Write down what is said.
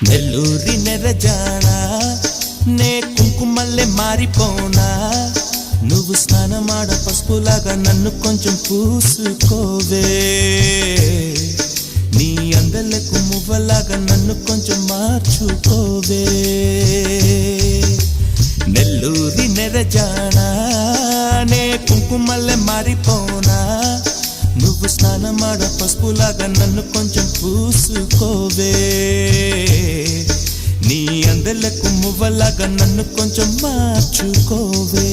నెల్లూరి నెరజానా నే కుంకుమల్లే మారిపోనా నువ్వు స్నానమాడ పసుపులాగా నన్ను కొంచెం పూసుకోవే నీ అందలకు మువ్వలాగా నన్ను కొంచెం మార్చుకోవే నెల్లూరి నెరజానా నే కుంకుమల్లే మారిపోనా నువ్వు స్నానమాడ పసుపులాగా నన్ను కొంచెం పూసుకోవే నీ అందలకు మువ్వలాగా నన్ను కొంచెం మార్చుకోవే